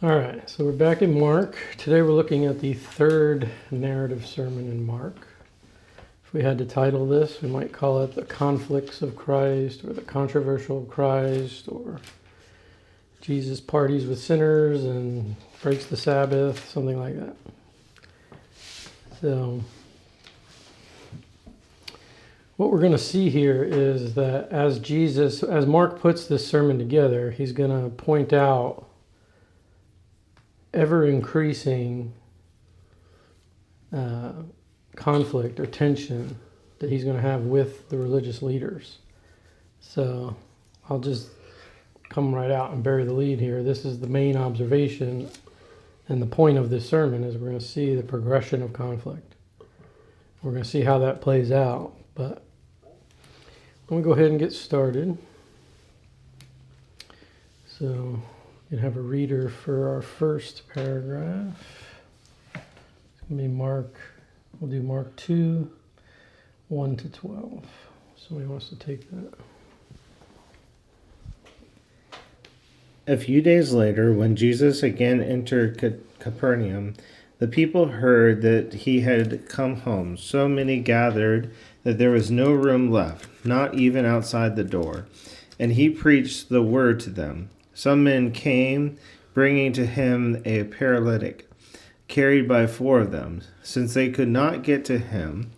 All right, so we're back in Mark. Today we're looking at the third narrative sermon in Mark. If we had to title this, we might call it The Conflicts of Christ, or The Controversial of Christ, or Jesus Parties with Sinners and Breaks the Sabbath, something like that. So, what we're going to see here is that as Mark puts this sermon together, he's going to point out ever increasing conflict or tension that he's going to have with the religious leaders. So I'll just come right out and bury the lead here. This is the main observation, and the point of this sermon is we're going to see the progression of conflict. We're going to see how that plays out, but I'm going to go ahead and get started. So you can have a reader for our first paragraph. It's going to be Mark. We'll do Mark 2, 1 to 12. Somebody wants to take that. A few days later, when Jesus again entered Capernaum, the people heard that he had come home. So many gathered that there was no room left, not even outside the door. And he preached the word to them. Some men came, bringing to him a paralytic, carried by 4 of them. Since they could not get him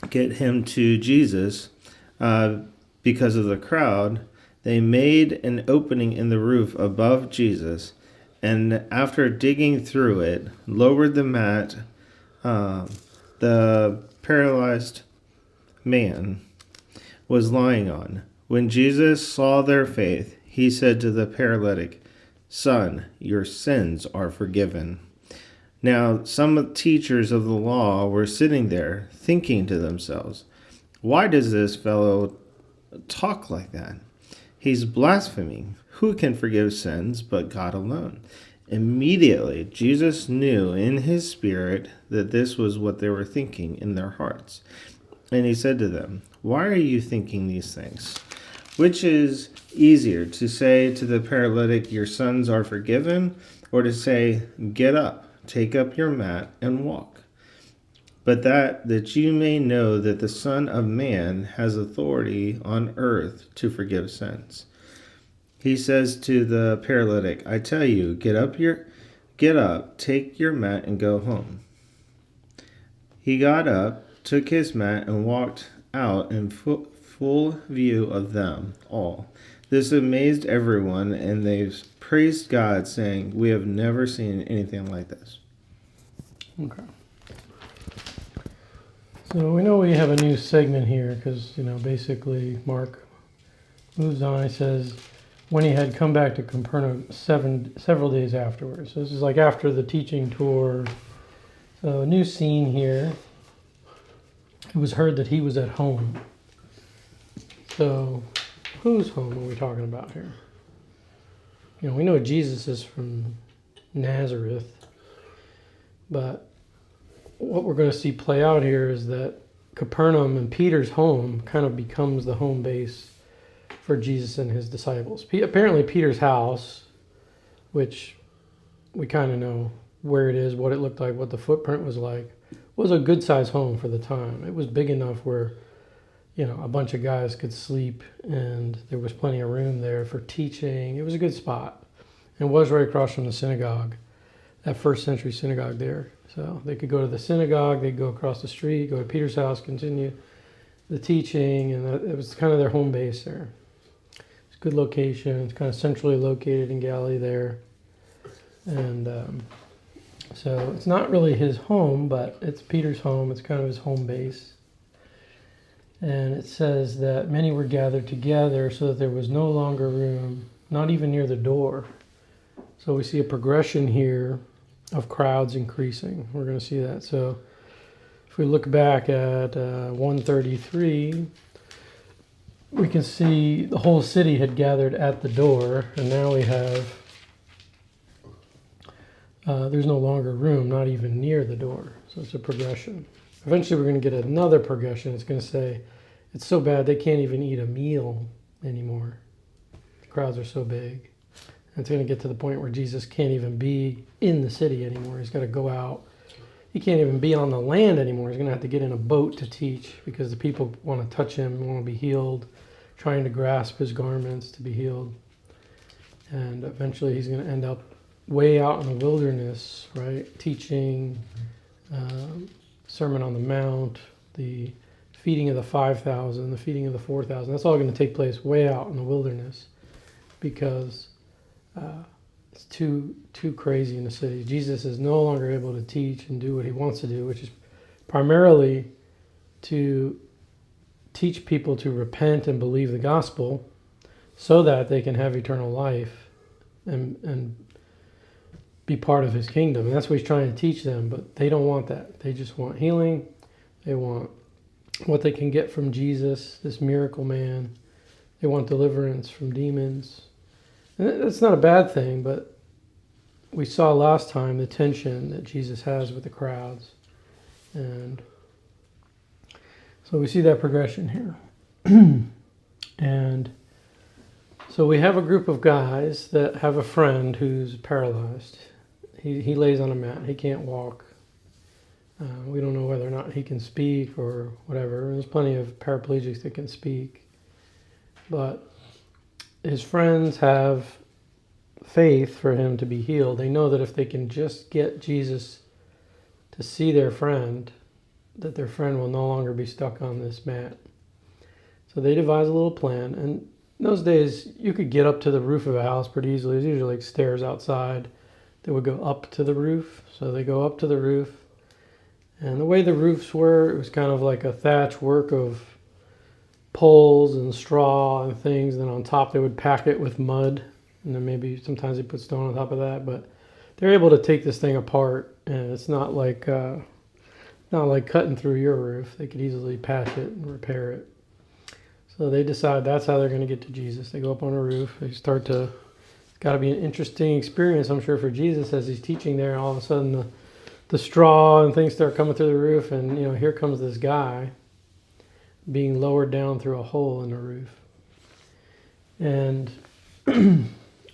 to Jesus because of the crowd, they made an opening in the roof above Jesus, and after digging through it, lowered the mat the paralyzed man was lying on. When Jesus saw their faith, he said to the paralytic, "Son, your sins are forgiven." Now, some teachers of the law were sitting there, thinking to themselves, "Why does this fellow talk like that? He's blaspheming. Who can forgive sins but God alone?" Immediately, Jesus knew in his spirit that this was what they were thinking in their hearts. And he said to them, "Why are you thinking these things? Which is easier, to say to the paralytic, 'Your sins are forgiven,' or to say, 'Get up, take up your mat, and walk'? But that you may know that the Son of Man has authority on earth to forgive sins." He says to the paralytic, "I tell you, get up, take your mat, and go home." He got up, took his mat, and walked out in full view of them all. This amazed everyone, and they praised God, saying, "We have never seen anything like this." Okay. So we know we have a new segment here because, basically Mark moves on. He says, when he had come back to Capernaum several days afterwards. So this is like after the teaching tour. So a new scene here. It was heard that he was at home. So whose home are we talking about here? We know Jesus is from Nazareth, but what we're going to see play out here is that Capernaum and Peter's home kind of becomes the home base for Jesus and his disciples. Apparently Peter's house, which we kind of know where it is, what it looked like, what the footprint was like, was a good-sized home for the time. It was big enough where a bunch of guys could sleep, and there was plenty of room there for teaching. It was a good spot. And it was right across from the synagogue, that first century synagogue there. So they could go to the synagogue, they'd go across the street, go to Peter's house, continue the teaching, and it was kind of their home base there. It's a good location. It's kind of centrally located in Galilee there. And so it's not really his home, but it's Peter's home. It's kind of his home base. And it says that many were gathered together so that there was no longer room, not even near the door. So we see a progression here of crowds increasing. We're going to see that. So if we look back at 133, we can see the whole city had gathered at the door, and now we have, there's no longer room, not even near the door. So it's a progression. Eventually we're going to get another progression. It's going to say, it's so bad they can't even eat a meal anymore. The crowds are so big. And it's going to get to the point where Jesus can't even be in the city anymore. He's got to go out. He can't even be on the land anymore. He's going to have to get in a boat to teach because the people want to touch him, want to be healed, trying to grasp his garments to be healed. And eventually he's going to end up way out in the wilderness, right? Teaching, Sermon on the Mount, the feeding of the 5,000, the feeding of the 4,000. That's all going to take place way out in the wilderness because it's too crazy in the city. Jesus is no longer able to teach and do what he wants to do, which is primarily to teach people to repent and believe the gospel so that they can have eternal life and be part of his kingdom. And that's what he's trying to teach them, but they don't want that. They just want healing. They want what they can get from Jesus, this miracle man. They want deliverance from demons. And that's not a bad thing, but we saw last time the tension that Jesus has with the crowds. And so we see that progression here. And so we have a group of guys that have a friend who's paralyzed. He lays on a mat. He can't walk. We don't know whether or not he can speak or whatever. There's plenty of paraplegics that can speak. But his friends have faith for him to be healed. They know that if they can just get Jesus to see their friend, that their friend will no longer be stuck on this mat. So they devise a little plan. And in those days, you could get up to the roof of a house pretty easily. There's usually like stairs outside that would go up to the roof. So they go up to the roof. And the way the roofs were, it was kind of like a thatch work of poles and straw and things. Then on top, they would pack it with mud. And then maybe sometimes they put stone on top of that. But they're able to take this thing apart. And it's not like cutting through your roof. They could easily patch it and repair it. So they decide that's how they're going to get to Jesus. They go up on a roof. They start to, it's got to be an interesting experience, I'm sure, for Jesus as he's teaching there. All of a sudden, the straw and things start coming through the roof, and here comes this guy being lowered down through a hole in the roof. And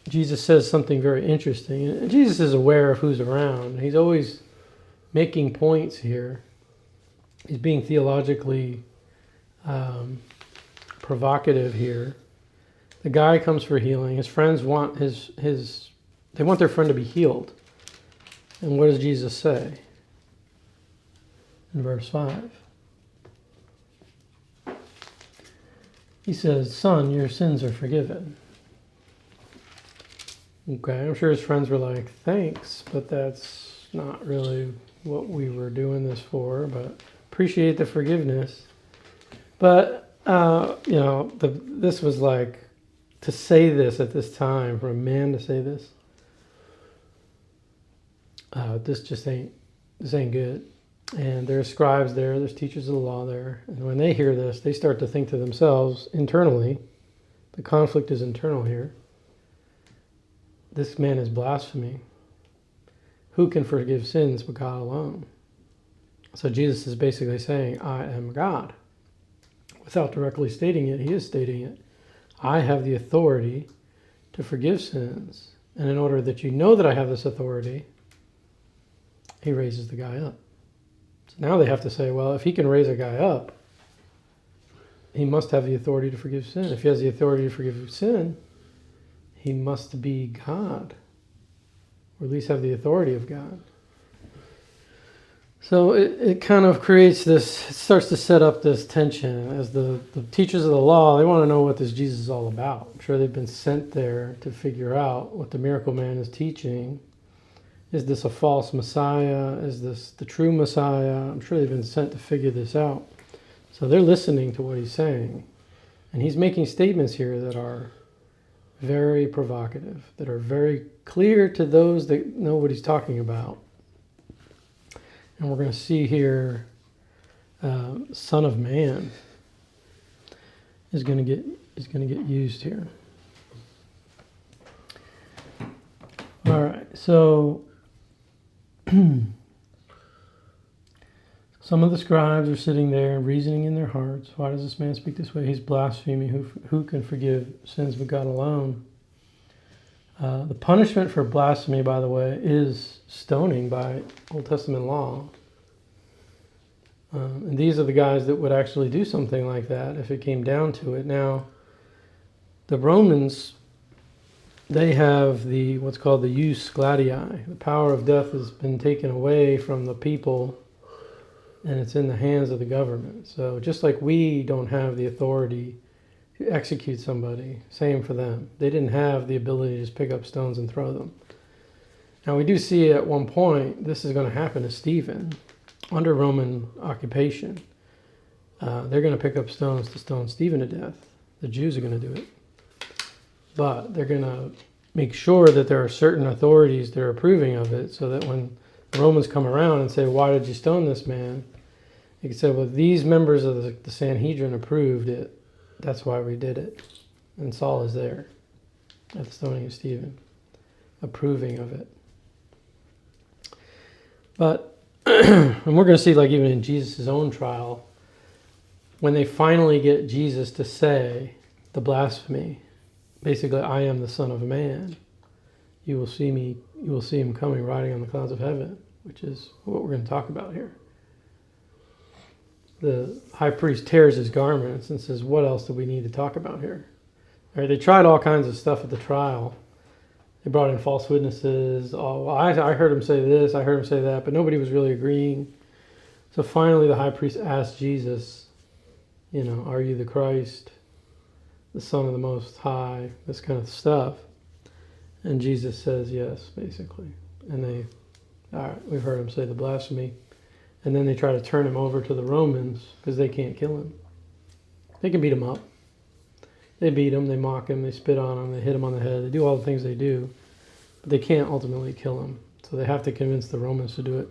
Jesus says something very interesting. And Jesus is aware of who's around. He's always making points here. He's being theologically provocative here. The guy comes for healing. His friends want they want their friend to be healed. And what does Jesus say? In verse 5. He says, "Son, your sins are forgiven." Okay, I'm sure his friends were like, "Thanks, but that's not really what we were doing this for, but appreciate the forgiveness." But, this was like, to say this at this time, for a man to say this, this ain't good. And there's scribes there, there's teachers of the law there. And when they hear this, they start to think to themselves internally, the conflict is internal here. This man is blasphemy. Who can forgive sins but God alone? So Jesus is basically saying, I am God. Without directly stating it, he is stating it. I have the authority to forgive sins. And in order that you know that I have this authority, he raises the guy up. So now they have to say, well, if he can raise a guy up, he must have the authority to forgive sin. If he has the authority to forgive sin, he must be God, or at least have the authority of God. So it kind of creates this, it starts to set up this tension as the teachers of the law, they want to know what this Jesus is all about. I'm sure they've been sent there to figure out what the miracle man is teaching. Is this a false Messiah? Is this the true Messiah? I'm sure they've been sent to figure this out. So they're listening to what he's saying. And he's making statements here that are very provocative, that are very clear to those that know what he's talking about. And we're going to see here, Son of Man is going to get used here. All right, so some of the scribes are sitting there reasoning in their hearts. Why does this man speak this way? He's blaspheming. Who can forgive sins but God alone? The punishment for blasphemy, by the way, is stoning by Old Testament law. And these are the guys that would actually do something like that if it came down to it. Now, the Romans, they have what's called the jus gladii. The power of death has been taken away from the people, and it's in the hands of the government. So just like we don't have the authority to execute somebody, same for them. They didn't have the ability to just pick up stones and throw them. Now we do see at one point this is going to happen to Stephen under Roman occupation. They're going to pick up stones to stone Stephen to death. The Jews are going to do it. But they're going to make sure that there are certain authorities that are approving of it, so that when the Romans come around and say, why did you stone this man? They can say, well, these members of the Sanhedrin approved it. That's why we did it. And Saul is there at the stoning of Stephen, approving of it. But, and we're going to see, like even in Jesus' own trial, when they finally get Jesus to say the blasphemy, basically, I am the Son of Man, you will see him coming riding on the clouds of heaven, which is what we're going to talk about here. The high priest tears his garments and says, what else do we need to talk about here? All right, they tried all kinds of stuff at the trial. They brought in false witnesses. Oh, well, I heard him say this, I heard him say that, but nobody was really agreeing. So finally the high priest asked Jesus, are you the Christ, the Son of the Most High, this kind of stuff. And Jesus says yes, basically. And they, all right, we've heard him say the blasphemy. And then they try to turn him over to the Romans because they can't kill him. They can beat him up. They beat him, they mock him, they spit on him, they hit him on the head, they do all the things they do, but they can't ultimately kill him. So they have to convince the Romans to do it.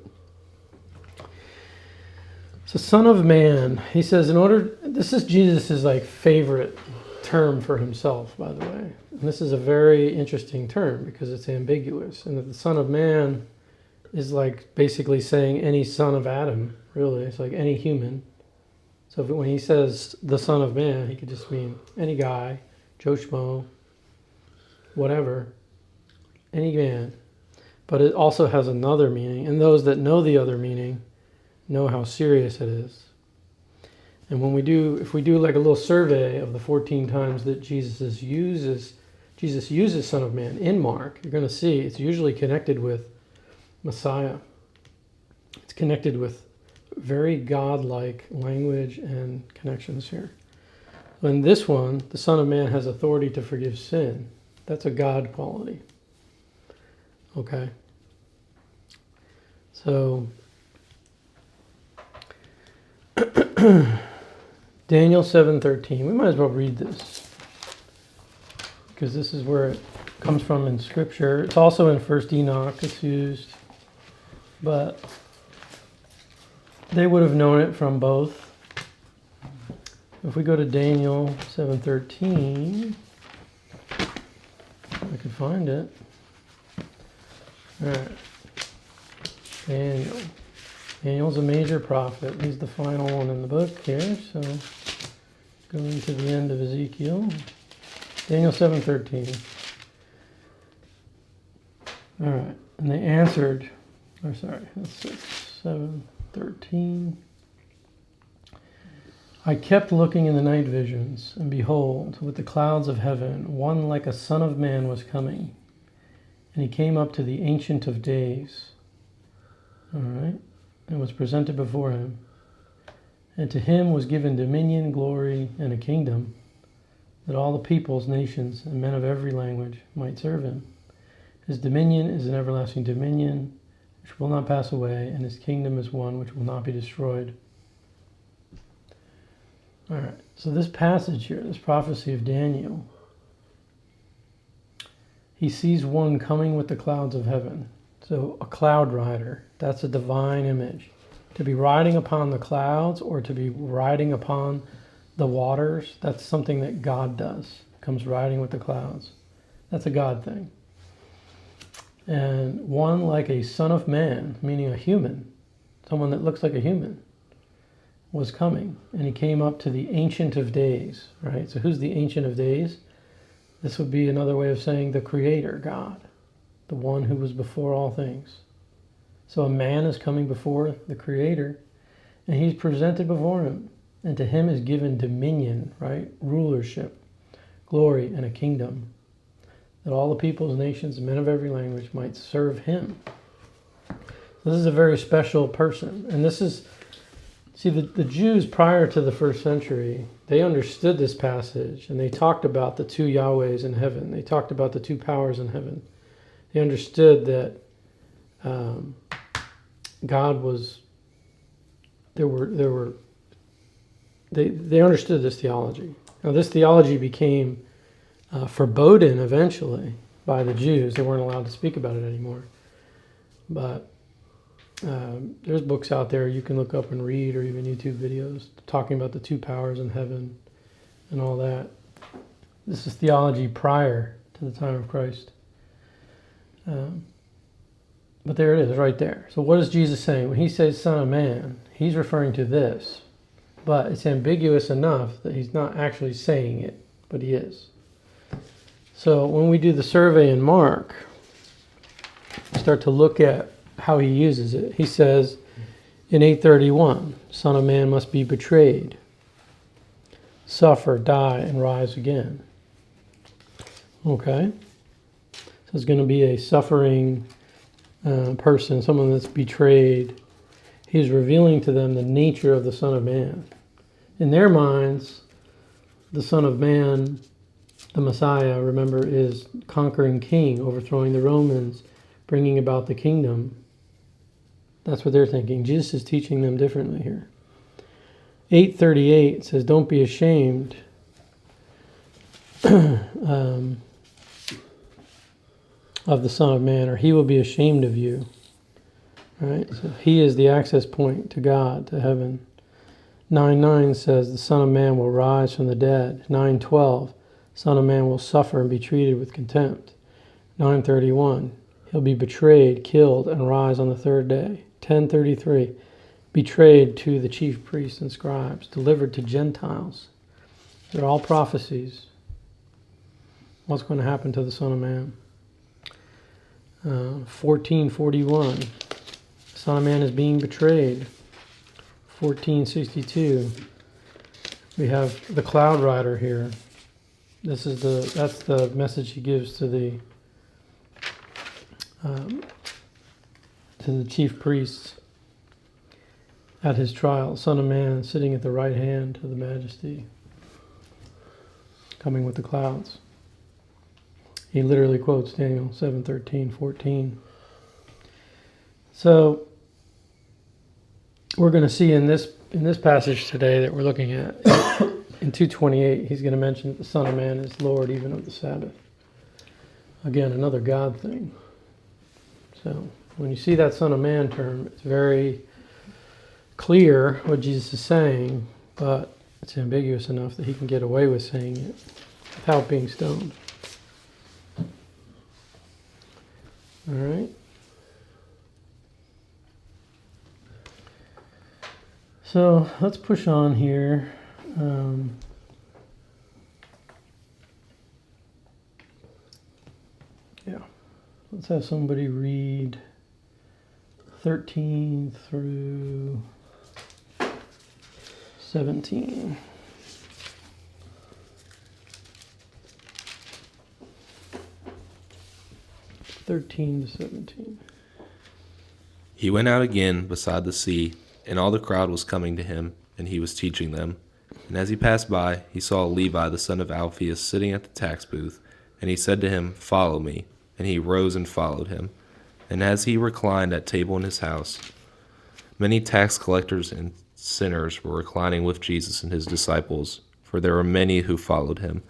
So Son of Man, he says, this is Jesus' favorite term for himself, by the way. And this is a very interesting term because it's ambiguous. And that the Son of Man is basically saying any son of Adam, really. It's like any human. So when he says the Son of Man, he could just mean any guy, Joe Schmo, whatever, any man. But it also has another meaning. And those that know the other meaning know how serious it is. And if we do like a little survey of the 14 times that Jesus uses Son of Man in Mark, you're going to see it's usually connected with Messiah. It's connected with very God-like language and connections here. In this one, the Son of Man has authority to forgive sin. That's a God quality. Okay. So Daniel 7:13. We might as well read this because this is where it comes from in Scripture. It's also in 1 Enoch. It's used, but they would have known it from both. If we go to Daniel 7:13, I can find it. All right. Daniel's a major prophet. He's the final one in the book here. So going to the end of Ezekiel. Daniel 7:13. All right. And they answered, that's 7:13. I kept looking in the night visions, and behold, with the clouds of heaven, one like a son of man was coming. And he came up to the Ancient of Days. All right. And was presented before him. And to him was given dominion, glory, and a kingdom, that all the peoples, nations, and men of every language might serve him. His dominion is an everlasting dominion, which will not pass away, and his kingdom is one which will not be destroyed. All right, so this passage here, this prophecy of Daniel, he sees one coming with the clouds of heaven. So a cloud rider, that's a divine image. To be riding upon the clouds or to be riding upon the waters, that's something that God does. Comes riding with the clouds. That's a God thing. And one like a son of man, meaning a human, someone that looks like a human, was coming. And he came up to the Ancient of Days, right? So who's the Ancient of Days? This would be another way of saying the Creator God, the one who was before all things. So a man is coming before the Creator, and he's presented before him. And to him is given dominion, right? Rulership, glory, and a kingdom, that all the peoples, nations, and men of every language might serve him. This is a very special person. And this is, see, the Jews prior to the first century, they understood this passage, and they talked about the two Yahwehs in heaven. They talked about the two powers in heaven. They understood that God was, they understood this theology. Now, this theology became forbidden eventually by the Jews. They weren't allowed to speak about it anymore. But there's books out there you can look up and read, or even YouTube videos talking about the two powers in heaven and all that. This is theology prior to the time of Christ. But there it is, right there. So what is Jesus saying? When he says Son of Man, he's referring to this. But it's ambiguous enough that he's not actually saying it, but he is. So when we do the survey in Mark, we start to look at how he uses it. He says in 8:31, Son of Man must be betrayed, suffer, die, and rise again. Okay? So it's going to be a suffering person, someone that's betrayed. He's revealing to them the nature of the Son of Man. In their minds, the Son of Man, the Messiah, remember, is conquering king, overthrowing the Romans, bringing about the kingdom. That's what they're thinking. Jesus is teaching them differently here. 8:38 says, don't be ashamed of the Son of Man, or he will be ashamed of you. Right? So he is the access point to God, to heaven. 9:9 says the Son of Man will rise from the dead. 9:12, Son of Man will suffer and be treated with contempt. 9:31, he'll be betrayed, killed, and rise on the third day. 10:33, betrayed to the chief priests and scribes, delivered to Gentiles. They're all prophecies. What's going to happen to the Son of Man? 14:41, Son of Man is being betrayed. 14:62, we have the cloud rider here. That's the message he gives to the chief priests at his trial. Son of Man sitting at the right hand of the Majesty, coming with the clouds. He literally quotes Daniel 7:13-14. So we're going to see in this passage today that we're looking at, in 2:28, he's going to mention that the Son of Man is Lord even of the Sabbath. Again, another God thing. So when you see that Son of Man term, it's very clear what Jesus is saying, but it's ambiguous enough that he can get away with saying it without being stoned. All right. So let's push on here. Let's have somebody read 13 through 17. 13 to 17. He went out again beside the sea, and all the crowd was coming to him, and he was teaching them. And as he passed by, he saw Levi the son of Alphaeus sitting at the tax booth, and he said to him, "Follow me." And he rose and followed him. And as he reclined at table in his house, many tax collectors and sinners were reclining with Jesus and his disciples, for there were many who followed him.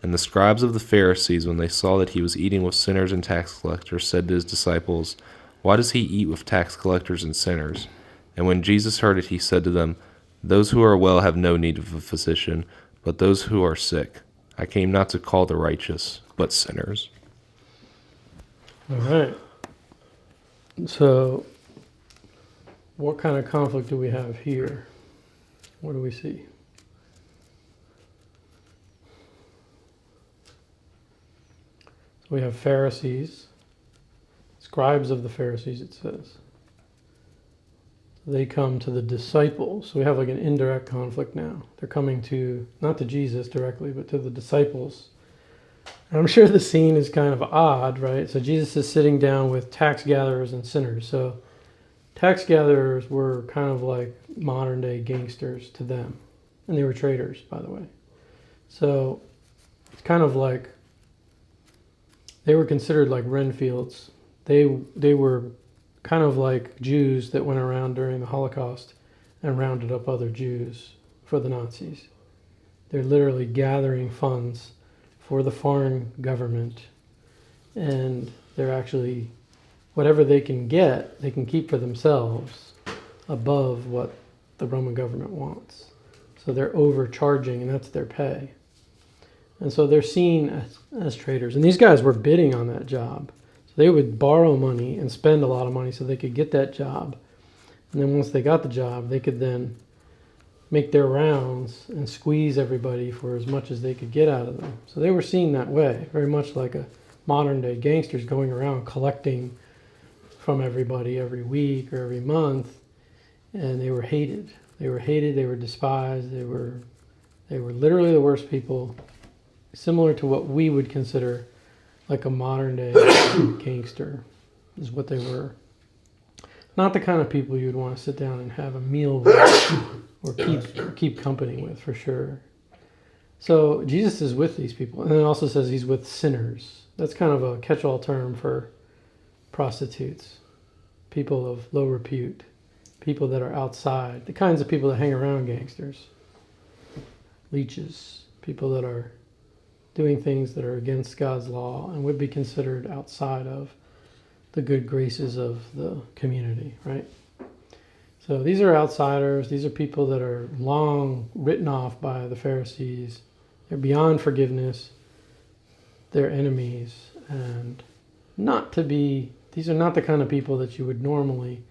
And the scribes of the Pharisees, when they saw that he was eating with sinners and tax collectors, said to his disciples, "Why does he eat with tax collectors and sinners?" And when Jesus heard it, he said to them, "Those who are well have no need of a physician, but those who are sick. I came not to call the righteous, but sinners." All right. So, what kind of conflict do we have here? What do we see? we have Pharisees, scribes of the Pharisees, it says. They come to the disciples. So we have like an indirect conflict now. They're coming to, not to Jesus directly, but to the disciples. And I'm sure the scene is kind of odd, right? So Jesus is sitting down with tax gatherers and sinners. So tax gatherers were kind of like modern day gangsters to them. And they were traitors, by the way. So it's kind of like they were considered like Renfields. They were kind of like Jews that went around during the Holocaust and rounded up other Jews for the Nazis. They're literally gathering funds for the foreign government, and they're actually, whatever they can get, they can keep for themselves above what the Roman government wants. So they're overcharging, and that's their pay. And so they're seen as traitors. And these guys were bidding on that job. So they would borrow money and spend a lot of money so they could get that job. And then once they got the job, they could then make their rounds and squeeze everybody for as much as they could get out of them. So they were seen that way, very much like a modern day gangsters going around collecting from everybody every week or every month. And they were hated. They were hated, they were despised, they were literally the worst people, similar to what we would consider like a modern day gangster is what they were. Not the kind of people you'd want to sit down and have a meal with or keep company with, for sure. So Jesus is with these people. And it also says he's with sinners. That's kind of a catch-all term for prostitutes, people of low repute, people that are outside, the kinds of people that hang around gangsters, leeches, people that are doing things that are against God's law and would be considered outside of the good graces of the community, right? So these are outsiders. These are people that are long written off by the Pharisees. They're beyond forgiveness. They're enemies. And these are not the kind of people that you would normally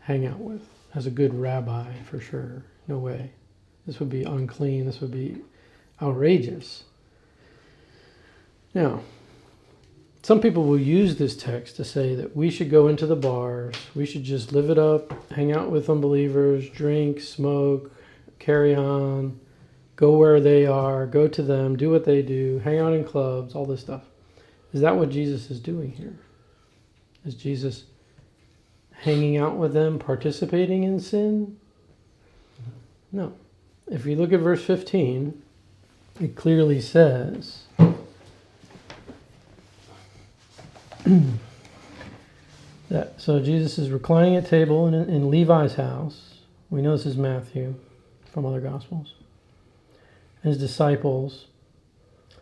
hang out with as a good rabbi, for sure. No way. This would be unclean. This would be outrageous. Now, some people will use this text to say that we should go into the bars, we should just live it up, hang out with unbelievers, drink, smoke, carry on, go where they are, go to them, do what they do, hang out in clubs, all this stuff. Is that what Jesus is doing here? Is Jesus hanging out with them, participating in sin? No. If you look at verse 15, it clearly says that, so Jesus is reclining at table in Levi's house. We know this is Matthew from other Gospels. And his disciples,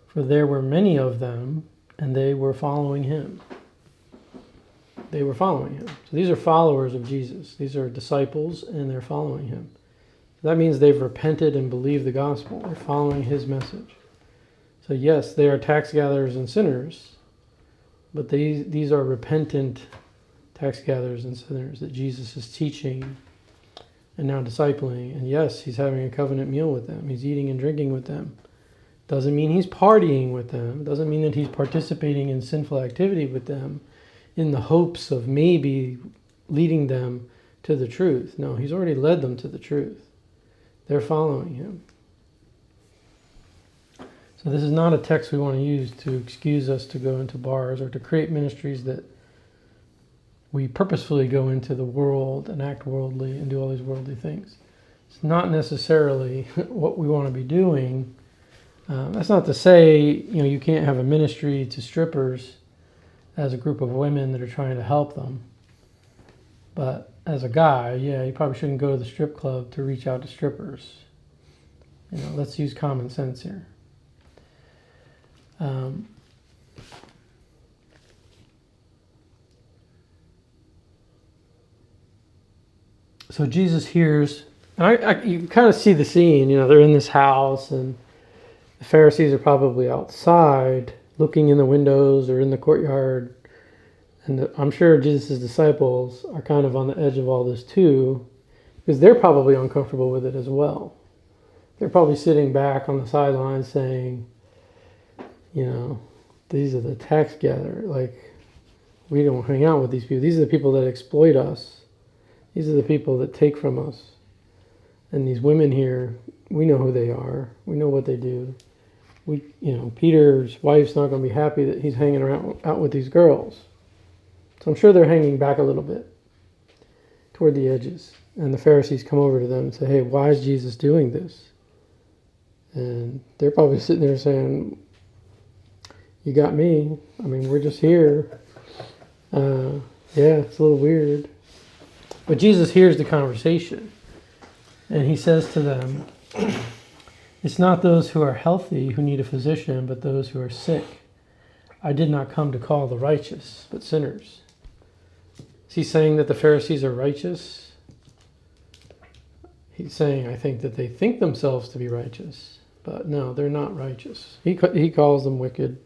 for there were many of them, and they were following him. They were following him. So these are followers of Jesus. These are disciples, and they're following him. That means they've repented and believed the gospel. They're following his message. So yes, they are tax gatherers and sinners, but these are repentant tax gatherers and sinners that Jesus is teaching and now discipling. And yes, he's having a covenant meal with them. He's eating and drinking with them. Doesn't mean he's partying with them. Doesn't mean that he's participating in sinful activity with them in the hopes of maybe leading them to the truth. No, he's already led them to the truth. They're following him. So this is not a text we want to use to excuse us to go into bars or to create ministries that we purposefully go into the world and act worldly and do all these worldly things. It's not necessarily what we want to be doing. That's not to say, you can't have a ministry to strippers as a group of women that are trying to help them. But as a guy, you probably shouldn't go to the strip club to reach out to strippers. Let's use common sense here. So Jesus hears, and you kind of see the scene. They're in this house, and the Pharisees are probably outside, looking in the windows or in the courtyard. And I'm sure Jesus' disciples are kind of on the edge of all this too, because they're probably uncomfortable with it as well. They're probably sitting back on the sidelines saying, these are the tax gatherers. Like, we don't hang out with these people. These are the people that exploit us. These are the people that take from us. And these women here, we know who they are. We know what they do. Peter's wife's not going to be happy that he's hanging around out with these girls. So I'm sure they're hanging back a little bit toward the edges. And the Pharisees come over to them and say, hey, why is Jesus doing this? And they're probably sitting there saying, you got me. I mean, we're just here. It's a little weird. But Jesus hears the conversation. And he says to them, it's not those who are healthy who need a physician, but those who are sick. I did not come to call the righteous, but sinners. Is he saying that the Pharisees are righteous? He's saying, I think that they think themselves to be righteous. But no, they're not righteous. He calls them wicked.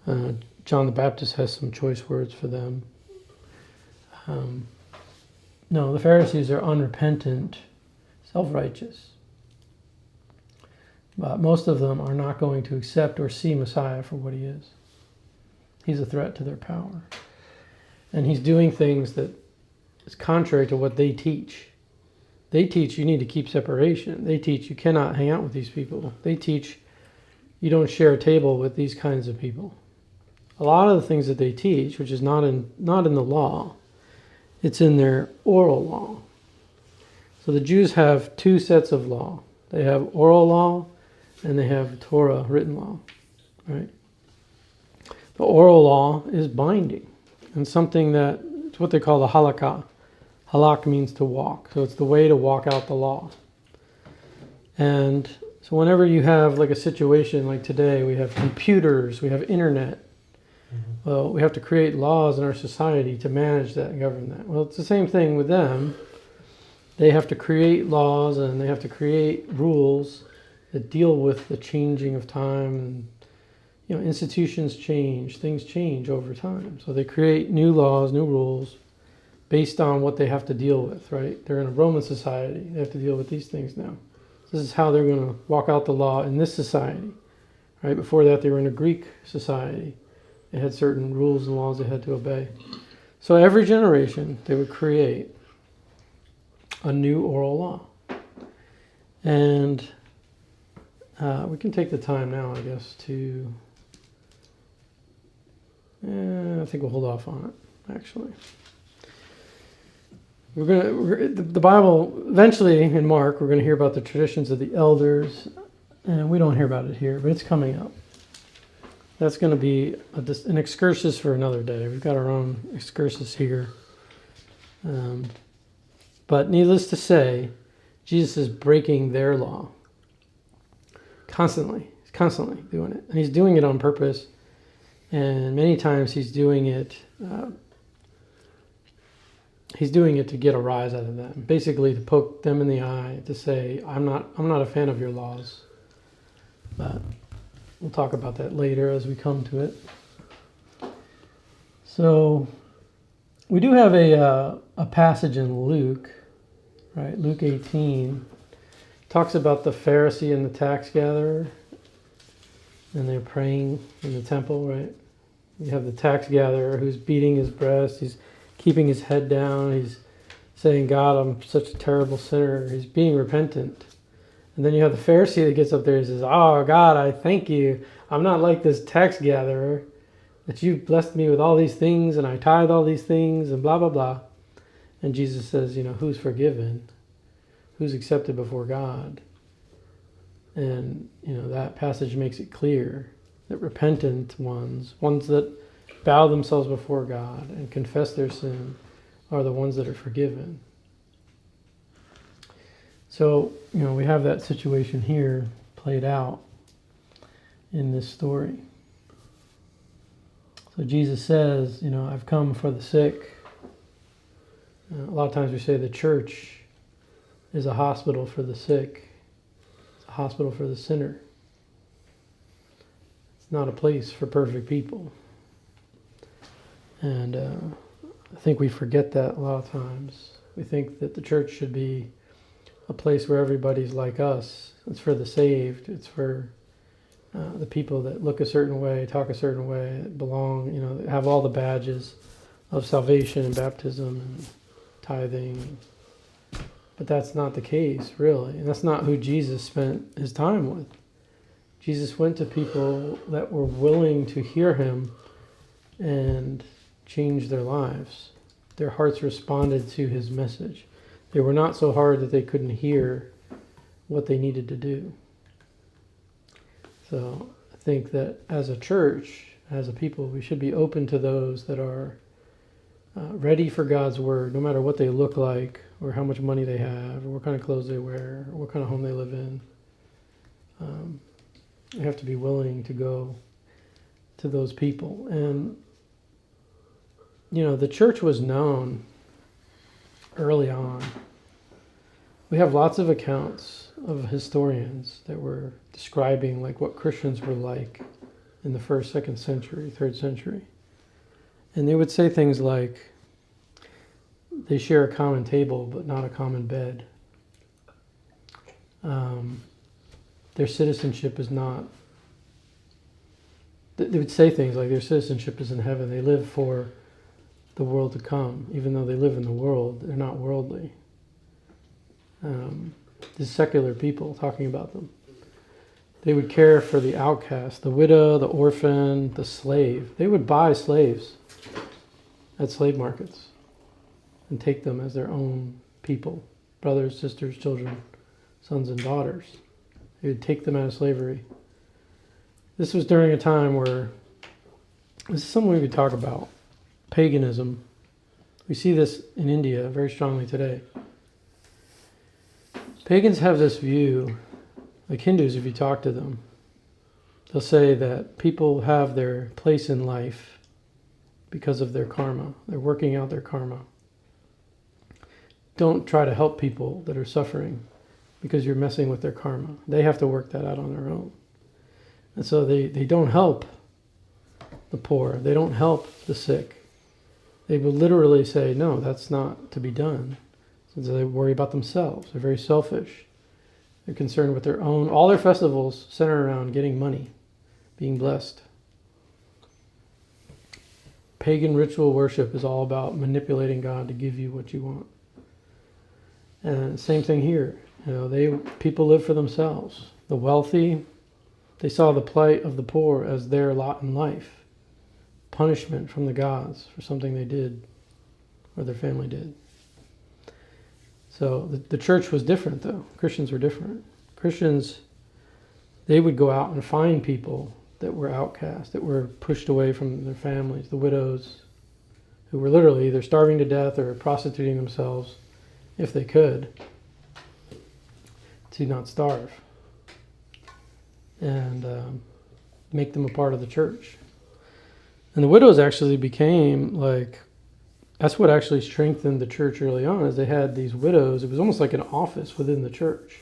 John the Baptist has some choice words for them. No, the Pharisees are unrepentant, self-righteous. But most of them are not going to accept or see Messiah for what he is. He's a threat to their power. And he's doing things that is contrary to what they teach. They teach you need to keep separation. They teach you cannot hang out with these people. They teach you don't share a table with these kinds of people. A lot of the things that they teach, which is not in the law, it's in their oral law. So the Jews have two sets of law. They have oral law and they have Torah, written law, right? The oral law is binding and something that, it's what they call the halakha. Halak means to walk. So it's the way to walk out the law. And so whenever you have like a situation like today, we have computers, we have internet. Well, we have to create laws in our society to manage that and govern that. Well, it's the same thing with them. They have to create laws and they have to create rules that deal with the changing of time. And, institutions change, things change over time. So they create new laws, new rules based on what they have to deal with, right? They're in a Roman society. They have to deal with these things now. This is how they're going to walk out the law in this society, right? Before that, they were in a Greek society. They had certain rules and laws they had to obey. So every generation, they would create a new oral law. And we can take the time now, I guess, to... I think we'll hold off on it, actually. The Bible, eventually in Mark, we're going to hear about the traditions of the elders. And we don't hear about it here, but it's coming up. That's going to be an excursus for another day. We've got our own excursus here. But needless to say, Jesus is breaking their law. Constantly. He's constantly doing it. And he's doing it on purpose. And many times he's doing it to get a rise out of them. Basically to poke them in the eye, to say, I'm not a fan of your laws. But we'll talk about that later as we come to it. So we do have a passage in Luke, right? Luke 18 talks about the Pharisee and the tax gatherer, and they're praying in the temple, right? You have the tax gatherer who's beating his breast, he's keeping his head down, he's saying, God, I'm such a terrible sinner. He's being repentant. And then you have the Pharisee that gets up there and says, oh, God, I thank you. I'm not like this tax gatherer, that you've blessed me with all these things and I tithe all these things and blah, blah, blah. And Jesus says, who's forgiven? Who's accepted before God? And, that passage makes it clear that repentant ones that bow themselves before God and confess their sin, are the ones that are forgiven. So, we have that situation here played out in this story. So Jesus says, I've come for the sick. A lot of times we say the church is a hospital for the sick. It's a hospital for the sinner. It's not a place for perfect people. And I think we forget that a lot of times. We think that the church should be a place where everybody's like us. It's for the saved. It's for the people that look a certain way, talk a certain way, belong, that have all the badges of salvation and baptism and tithing. But that's not the case, really. And that's not who Jesus spent his time with. Jesus went to people that were willing to hear him and change their lives. Their hearts responded to his message. They were not so hard that they couldn't hear what they needed to do. So I think that as a church, as a people, we should be open to those that are ready for God's word, no matter what they look like, or how much money they have, or what kind of clothes they wear, or what kind of home they live in. You have to be willing to go to those people. And, the church was known early on. We have lots of accounts of historians that were describing like what Christians were like in the 1st, 2nd century, 3rd century. And they would say things like, they share a common table, but not a common bed. Their citizenship is not... They would say things like their citizenship is in heaven. They live for the world to come. Even though they live in the world, they're not worldly. These secular people, talking about them. They would care for the outcast, the widow, the orphan, the slave. They would buy slaves at slave markets and take them as their own people, brothers, sisters, children, sons and daughters. They would take them out of slavery. This was during a time where, this is something we could talk about, paganism. We see this in India very strongly today. Pagans have this view, like Hindus, if you talk to them, they'll say that people have their place in life because of their karma. They're working out their karma. Don't try to help people that are suffering because you're messing with their karma. They have to work that out on their own. And so they don't help the poor. They don't help the sick. They will literally say, no, that's not to be done. So they worry about themselves. They're very selfish. They're concerned with their own. All their festivals center around getting money, being blessed. Pagan ritual worship is all about manipulating God to give you what you want. And same thing here. People live for themselves. The wealthy, they saw the plight of the poor as their lot in life. Punishment from the gods for something they did or their family did. So the church was different, though. Christians were different. Christians, they would go out and find people that were outcast, that were pushed away from their families, the widows, who were literally either starving to death or prostituting themselves, if they could, to not starve, and make them a part of the church. And the widows actually became that's what actually strengthened the church early on, is they had these widows. It was almost like an office within the church.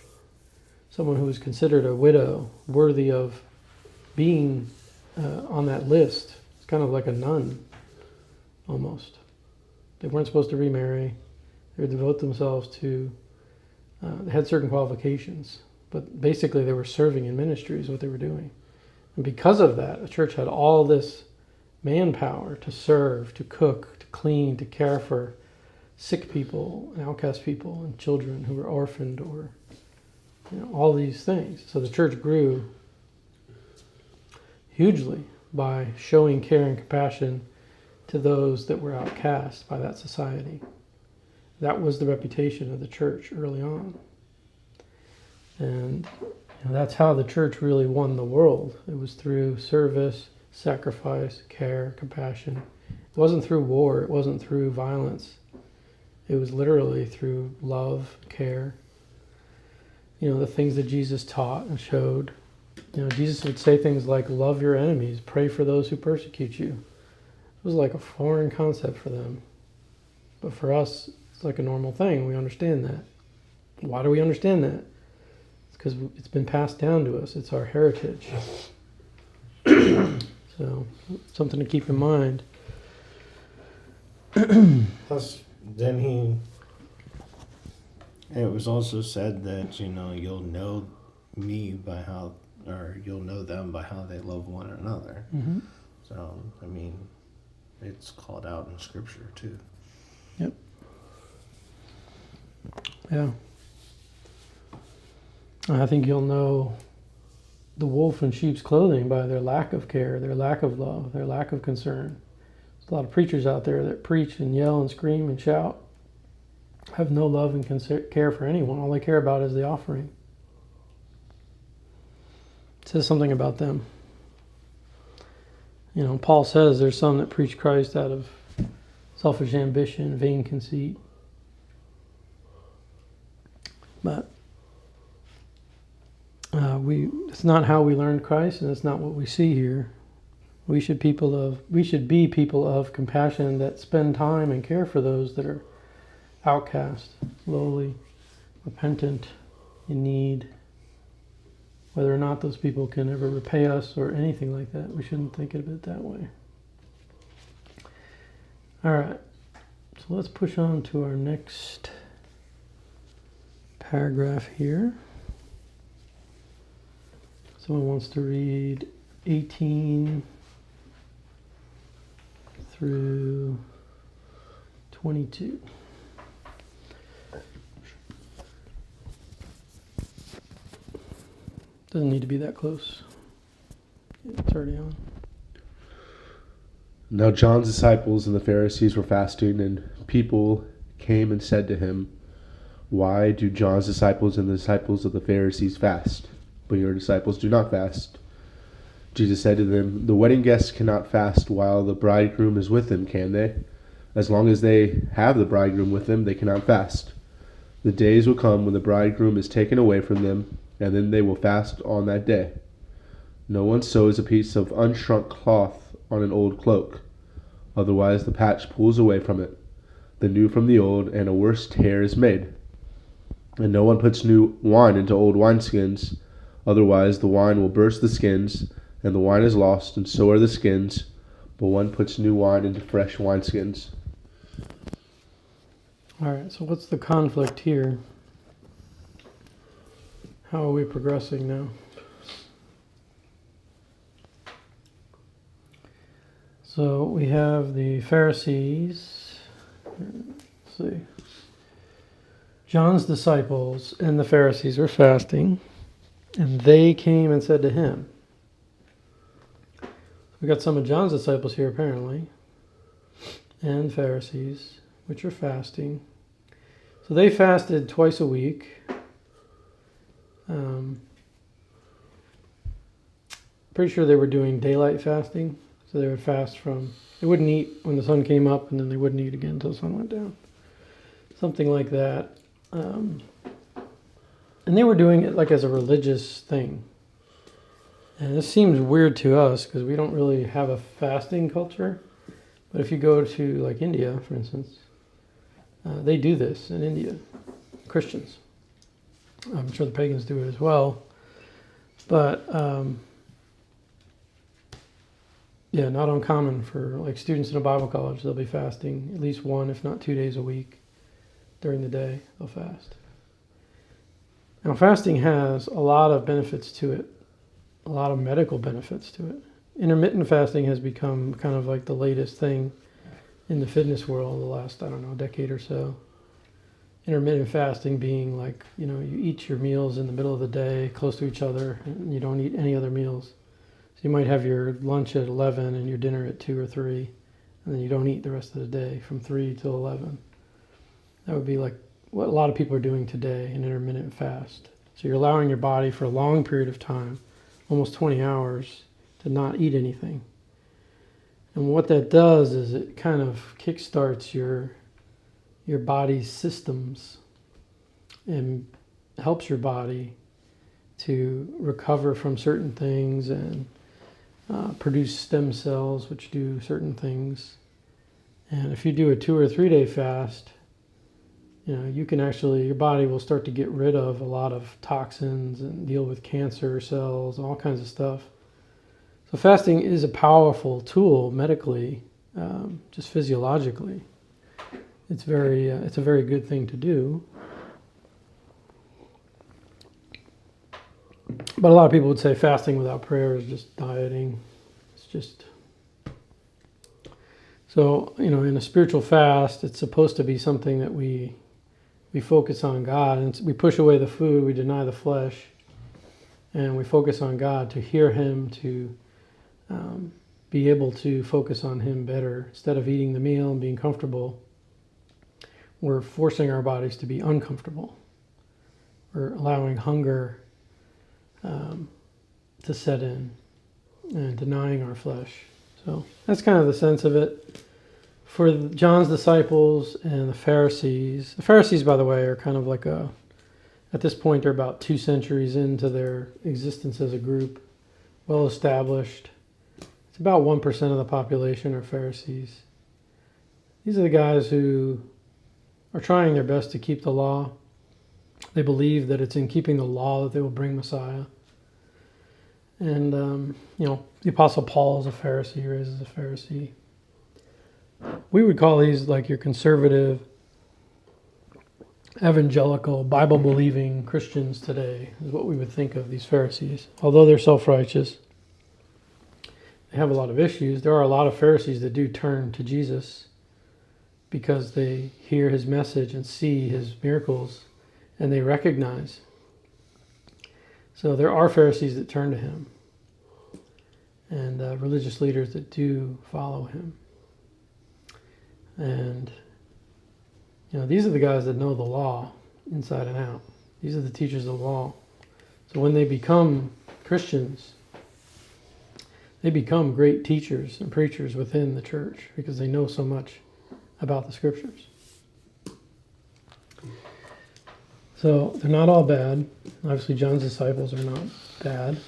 Someone who was considered a widow, worthy of being on that list. It's kind of like a nun, almost. They weren't supposed to remarry. They would devote themselves to, they had certain qualifications, but basically they were serving in ministry is what they were doing. And because of that, the church had all this manpower to serve, to cook, to clean, to care for sick people, and outcast people, and children who were orphaned, or all these things. So the church grew hugely by showing care and compassion to those that were outcast by that society. That was the reputation of the church early on. And that's how the church really won the world. It was through service, sacrifice, care, compassion. It wasn't through war. It wasn't through violence. It was literally through love, care. The things that Jesus taught and showed. Jesus would say things like, love your enemies, pray for those who persecute you. It was like a foreign concept for them. But for us, it's like a normal thing. We understand that. Why do we understand that? It's because it's been passed down to us. It's our heritage. So, something to keep in mind. Plus, it was also said that, you'll know me by how or you'll know them by how they love one another. Mm-hmm. So, I mean, it's called out in Scripture too. Yep. Yeah. I think you'll know the wolf in sheep's clothing by their lack of care, their lack of love, their lack of concern. There's a lot of preachers out there that preach and yell and scream and shout, have no love and care for anyone. All they care about is the offering. It says something about them. You know, Paul says there's some that preach Christ out of selfish ambition, vain conceit. But it's not how we learned Christ, and it's not what we see here. We should be people of compassion that spend time and care for those that are outcast, lowly, repentant, in need. Whether or not those people can ever repay us or anything like that, we shouldn't think of it that way. All right, so let's push on to our next paragraph here. Someone wants to read 18 through 22. Doesn't need to be that close. It's already on. Now John's disciples and the Pharisees were fasting, and people came and said to him, "Why do John's disciples and the disciples of the Pharisees fast, but your disciples do not fast?" Jesus said to them, "The wedding guests cannot fast while the bridegroom is with them, can they? As long as they have the bridegroom with them, they cannot fast. The days will come when the bridegroom is taken away from them, and then they will fast on that day. No one sews a piece of unshrunk cloth on an old cloak. Otherwise the patch pulls away from it, the new from the old, and a worse tear is made. And no one puts new wine into old wineskins. Otherwise the wine will burst the skins, and the wine is lost, and so are the skins. But one puts new wine into fresh wineskins." All right, so what's the conflict here? How are we progressing now? So we have the Pharisees. Let's see. John's disciples and the Pharisees were fasting, and they came and said to him. We got some of John's disciples here apparently, and Pharisees, which are fasting. So they fasted twice a week. Pretty sure they were doing daylight fasting. So they would fast they wouldn't eat when the sun came up, and then they wouldn't eat again until the sun went down. Something like that. And they were doing it like as a religious thing. And this seems weird to us because we don't really have a fasting culture. But if you go to like India, for instance, they do this in India. Christians. I'm sure the pagans do it as well. But yeah, not uncommon for like students in a Bible college. They'll be fasting at least 1, if not 2 days a week. During the day, they'll fast. Now, fasting has a lot of benefits to it, a lot of medical benefits to it. Intermittent fasting has become kind of like the latest thing in the fitness world the last, decade or so. Intermittent fasting being like, you eat your meals in the middle of the day close to each other, and you don't eat any other meals. So you might have your lunch at 11 and your dinner at 2 or 3, and then you don't eat the rest of the day from 3 till 11. That would be like what a lot of people are doing today, an intermittent fast. So you're allowing your body for a long period of time, almost 20 hours, to not eat anything. And what that does is it kind of kickstarts your body's systems and helps your body to recover from certain things and produce stem cells which do certain things. And if you do a 2 or 3 day fast, you can your body will start to get rid of a lot of toxins and deal with cancer cells, all kinds of stuff. So fasting is a powerful tool medically, just physiologically. It's a very good thing to do. But a lot of people would say fasting without prayer is just dieting. It's just... So, in a spiritual fast, it's supposed to be something that we focus on God, and we push away the food, we deny the flesh, and we focus on God to hear Him, to be able to focus on Him better. Instead of eating the meal and being comfortable, we're forcing our bodies to be uncomfortable. We're allowing hunger to set in and denying our flesh. So that's kind of the sense of it. For John's disciples and the Pharisees, by the way, are kind of like at this point, they're about 2 centuries into their existence as a group, well established. It's about 1% of the population are Pharisees. These are the guys who are trying their best to keep the law. They believe that it's in keeping the law that they will bring Messiah. And, the Apostle Paul is a Pharisee, raised as a Pharisee. We would call these like your conservative, evangelical, Bible-believing Christians today, is what we would think of these Pharisees. Although they're self-righteous, they have a lot of issues. There are a lot of Pharisees that do turn to Jesus because they hear His message and see His miracles, and they recognize. So there are Pharisees that turn to Him, and religious leaders that do follow Him. And, these are the guys that know the law inside and out. These are the teachers of the law. So when they become Christians, they become great teachers and preachers within the church because they know so much about the Scriptures. So they're not all bad. Obviously, John's disciples are not bad.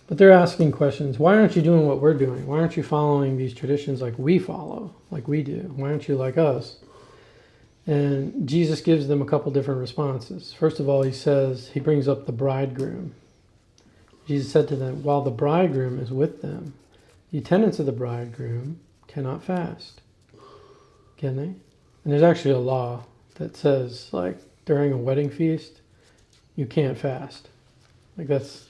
But they're asking questions. Why aren't you doing what we're doing? Why aren't you following these traditions like we follow, like we do? Why aren't you like us? And Jesus gives them a couple different responses. First of all, he brings up the bridegroom. Jesus said to them, while the bridegroom is with them, the attendants of the bridegroom cannot fast. Can they? And there's actually a law that says, like, during a wedding feast, you can't fast. Like, that's,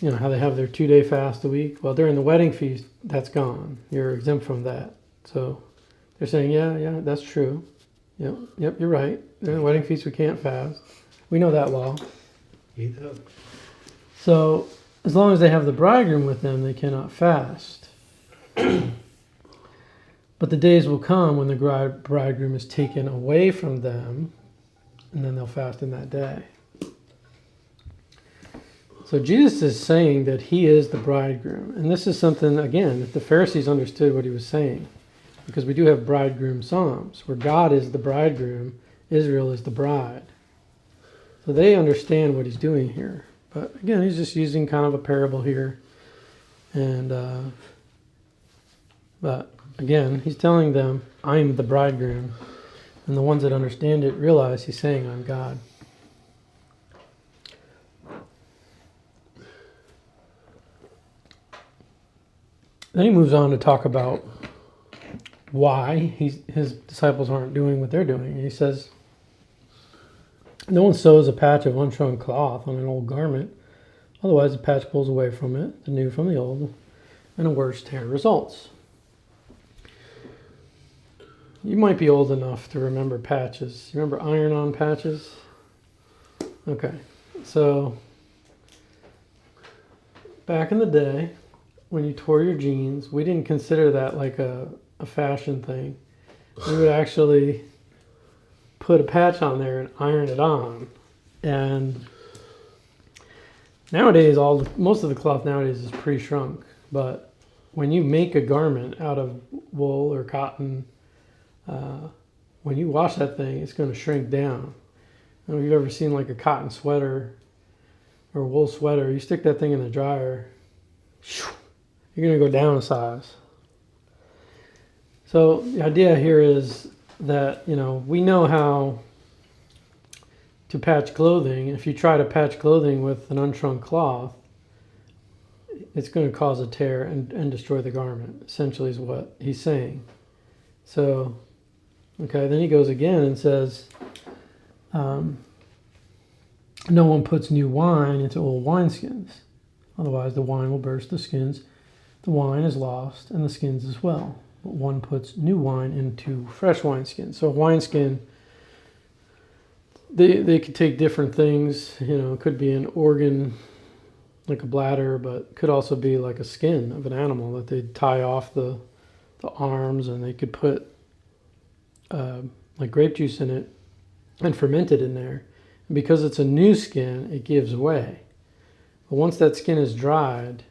how they have their 2-day fast a week. Well, during the wedding feast, that's gone. You're exempt from that. So they're saying, yeah, that's true. Yep, you're right. During the wedding feast, we can't fast. We know that law. So as long as they have the bridegroom with them, they cannot fast. But the days will come when the bridegroom is taken away from them, and then they'll fast in that day. So Jesus is saying that He is the bridegroom. And this is something, again, that the Pharisees understood what He was saying. Because we do have bridegroom psalms, where God is the bridegroom, Israel is the bride. So they understand what He's doing here. But again, He's just using kind of a parable here. And, but again, He's telling them, I'm the bridegroom. And the ones that understand it realize He's saying, I'm God. Then He moves on to talk about why his disciples aren't doing what they're doing. He says, no one sews a patch of unshrunk cloth on an old garment. Otherwise, the patch pulls away from it, the new from the old, and a worse tear results. You might be old enough to remember patches. You remember iron-on patches? Okay. So, back in the day, when you tore your jeans, we didn't consider that like a fashion thing. We would actually put a patch on there and iron it on. And nowadays, most of the cloth nowadays is pre-shrunk. But when you make a garment out of wool or cotton, when you wash that thing, it's going to shrink down. I don't know if you've ever seen like a cotton sweater or a wool sweater. You stick that thing in the dryer, you're going to go down a size. So the idea here is that, we know how to patch clothing. If you try to patch clothing with an unshrunk cloth, it's going to cause a tear and destroy the garment, essentially is what he's saying. So, okay, then he goes again and says, no one puts new wine into old wineskins. Otherwise, the wine will burst the skins. The wine is lost, and the skins as well. But one puts new wine into fresh wineskins. So a wineskin, they could take different things. It could be an organ, like a bladder, but could also be like a skin of an animal that they'd tie off the arms, and they could put like grape juice in it and ferment it in there. And because it's a new skin, it gives way. But once that skin is dried,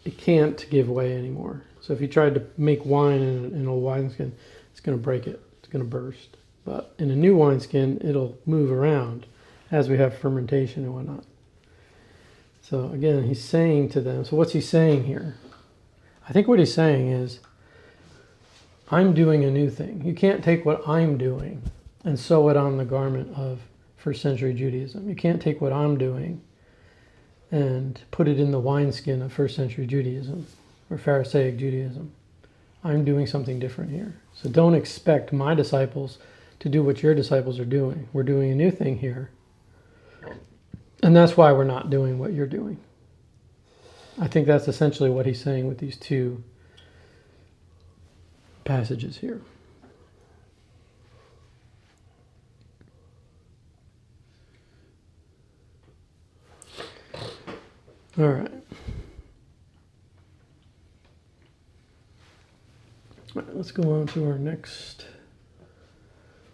it can't give way anymore. So if you tried to make wine in an old wineskin, it's going to break it. It's going to burst. But in a new wineskin, it'll move around as we have fermentation and whatnot. So again, he's saying to them, so what's he saying here? I think what he's saying is, I'm doing a new thing. You can't take what I'm doing and sew it on the garment of first century Judaism. You can't take what I'm doing and put it in the wineskin of first century Judaism or Pharisaic Judaism. I'm doing something different here. So don't expect my disciples to do what your disciples are doing. We're doing a new thing here. And that's why we're not doing what you're doing. I think that's essentially what he's saying with these two passages here. All right. All right, let's go on to our next.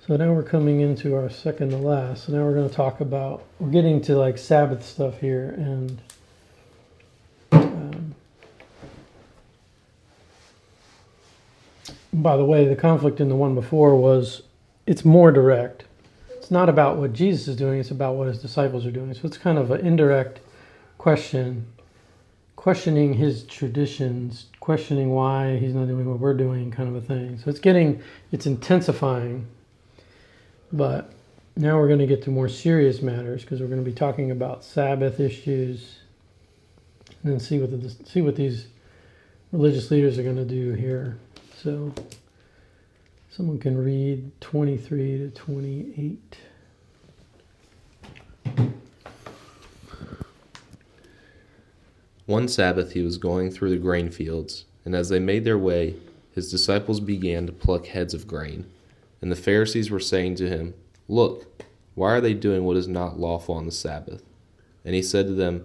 So now we're coming into our second to last. So now we're going to talk about, we're getting to like Sabbath stuff here. And by the way, the conflict in the one before was, it's more direct. It's not about what Jesus is doing, it's about what his disciples are doing. So it's kind of an indirect question, questioning his traditions, questioning why he's not doing what we're doing, kind of a thing. So it's intensifying. But now we're going to get to more serious matters, because we're going to be talking about Sabbath issues, and then see what these religious leaders are going to do here. So someone can read 23 to 28. One Sabbath he was going through the grain fields, and as they made their way, his disciples began to pluck heads of grain. And the Pharisees were saying to him, "Look, why are they doing what is not lawful on the Sabbath?" And he said to them,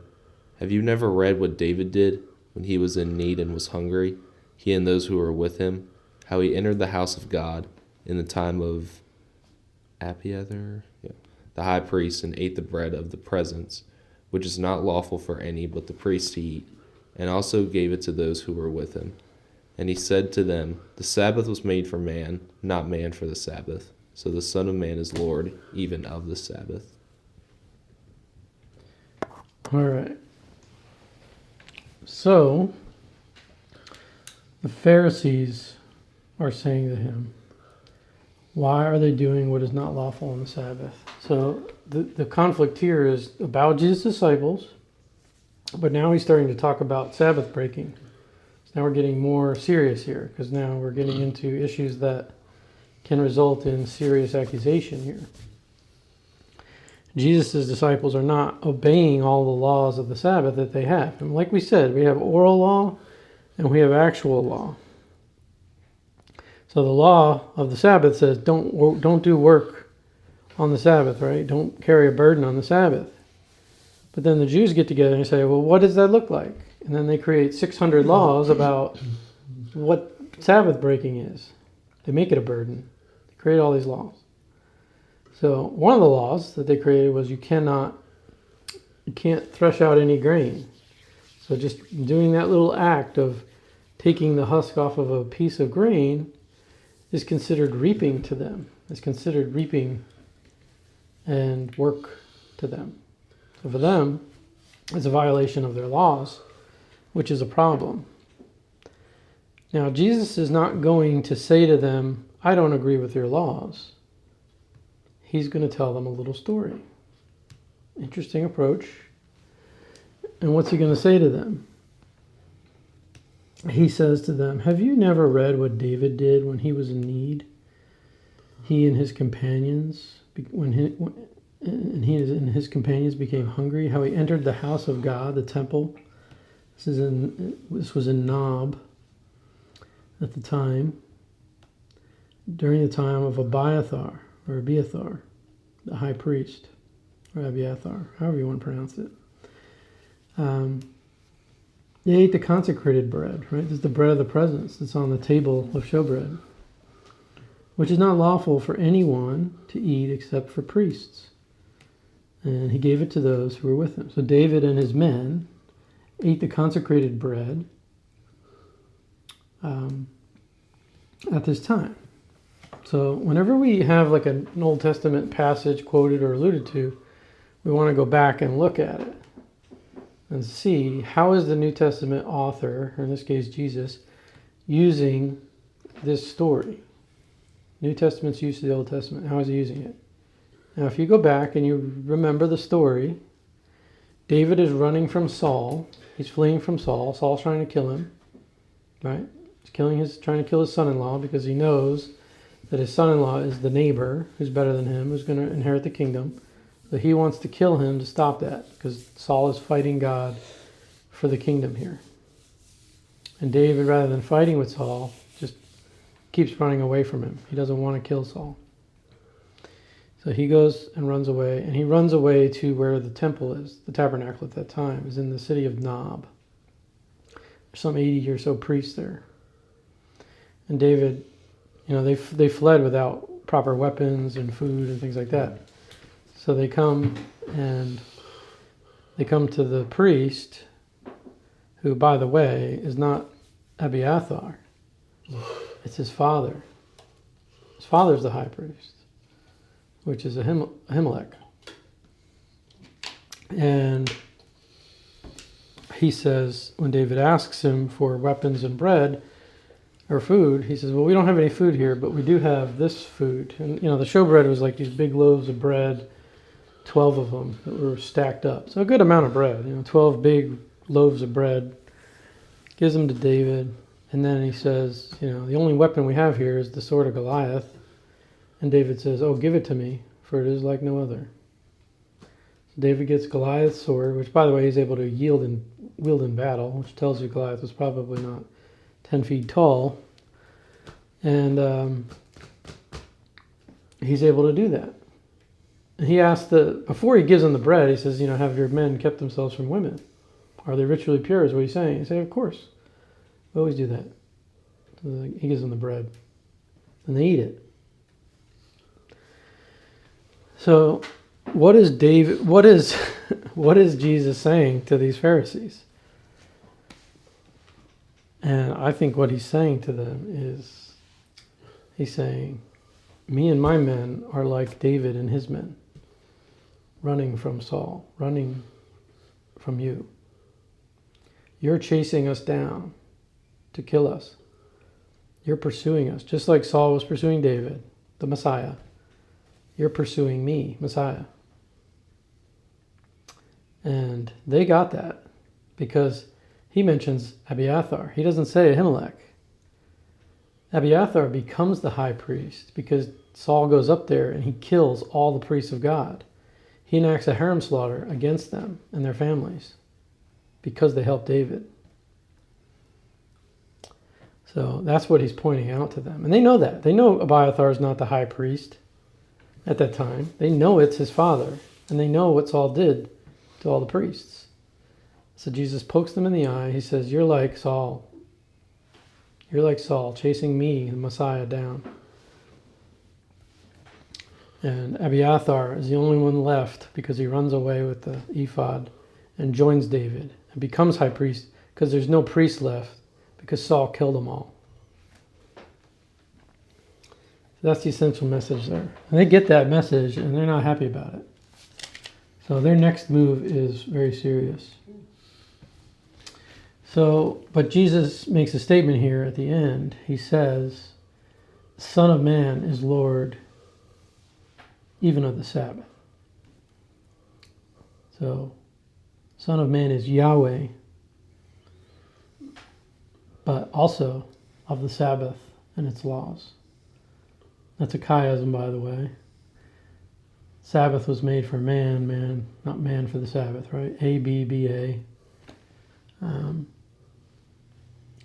"Have you never read what David did when he was in need and was hungry, he and those who were with him, how he entered the house of God in the time of Abiathar, the high priest, and ate the bread of the presence, which is not lawful for any but the priest to eat, and also gave it to those who were with him. And he said to them, the Sabbath was made for man, not man for the Sabbath. So the Son of Man is Lord, even of the Sabbath." All right. So the Pharisees are saying to him, why are they doing what is not lawful on the Sabbath? So the conflict here is about Jesus' disciples, but now he's starting to talk about Sabbath breaking. So now we're getting more serious here, because now we're getting into issues that can result in serious accusation here. Jesus' disciples are not obeying all the laws of the Sabbath that they have. And like we said, we have oral law and we have actual law. So the law of the Sabbath says don't do work on the Sabbath, right? Don't carry a burden on the Sabbath. But then the Jews get together and say, well, what does that look like? And then they create 600 laws about what Sabbath breaking is. They make it a burden. They create all these laws. So one of the laws that they created was you can't thresh out any grain. So just doing that little act of taking the husk off of a piece of grain is considered reaping to them. It's considered reaping and work to them. So for them, it's a violation of their laws, which is a problem. Now, Jesus is not going to say to them, I don't agree with your laws. He's going to tell them a little story. Interesting approach. And what's he going to say to them? He says to them, have you never read what David did when he was in need? He and his companions, and he and his companions became hungry. How he entered the house of God, the temple. This was in Nob at the time, during the time of Abiathar, the high priest, or Abiathar, however you want to pronounce it. They ate the consecrated bread, right? This is the bread of the presence that's on the table of showbread, which is not lawful for anyone to eat except for priests. And he gave it to those who were with him. So David and his men ate the consecrated bread at this time. So whenever we have like an Old Testament passage quoted or alluded to, we want to go back and look at it and see how is the New Testament author, or in this case Jesus, using this story. New Testament's use of the Old Testament. How is he using it? Now, if you go back and you remember the story, David is running from Saul. He's fleeing from Saul. Saul's trying to kill him, right? He's trying to kill his son-in-law because he knows that his son-in-law is the neighbor who's better than him, who's going to inherit the kingdom. So he wants to kill him to stop that because Saul is fighting God for the kingdom here. And David, rather than fighting with Saul, just keeps running away from him. He doesn't want to kill Saul. So he goes and runs away, and he runs away to where the temple is. The tabernacle at that time is in the city of Nob. There's some 80 or so priests there. And David, they fled without proper weapons and food and things like that. So they come to the priest, who, by the way, is not Abiathar. It's his father. His father's the high priest, which is Ahimelech. And he says, when David asks him for weapons and bread or food, he says, well, we don't have any food here, but we do have this food. And, the showbread was like these big loaves of bread, 12 of them that were stacked up. So a good amount of bread, 12 big loaves of bread. Gives them to David. And then he says, the only weapon we have here is the sword of Goliath. And David says, oh, give it to me, for it is like no other. So David gets Goliath's sword, which, by the way, he's able to wield in battle, which tells you Goliath was probably not 10 feet tall. And he's able to do that. And he asked before he gives them the bread, he says, have your men kept themselves from women? Are they ritually pure, is what he's saying. He said, of course. We always do that. So he gives them the bread. And they eat it. So what is Jesus saying to these Pharisees? And I think what he's saying to them is, he's saying, me and my men are like David and his men, running from Saul, running from you. You're chasing us down to kill us. You're pursuing us, just like Saul was pursuing David, the Messiah. You're pursuing me, Messiah. And they got that because he mentions Abiathar. He doesn't say Ahimelech. Abiathar becomes the high priest because Saul goes up there and he kills all the priests of God. He enacts a harem slaughter against them and their families because they helped David. So that's what he's pointing out to them. And they know that. They know Abiathar is not the high priest at that time. They know it's his father. And they know what Saul did to all the priests. So Jesus pokes them in the eye. He says, you're like Saul. You're like Saul, chasing me, the Messiah, down. And Abiathar is the only one left because he runs away with the ephod and joins David and becomes high priest because there's no priest left because Saul killed them all. So that's the essential message there. And they get that message and they're not happy about it. So their next move is very serious. So, but Jesus makes a statement here at the end. He says, Son of Man is Lord even of the Sabbath. So, Son of Man is Yahweh, but also of the Sabbath and its laws. That's a chiasm, by the way. Sabbath was made for man, not man for the Sabbath, right? ABBA.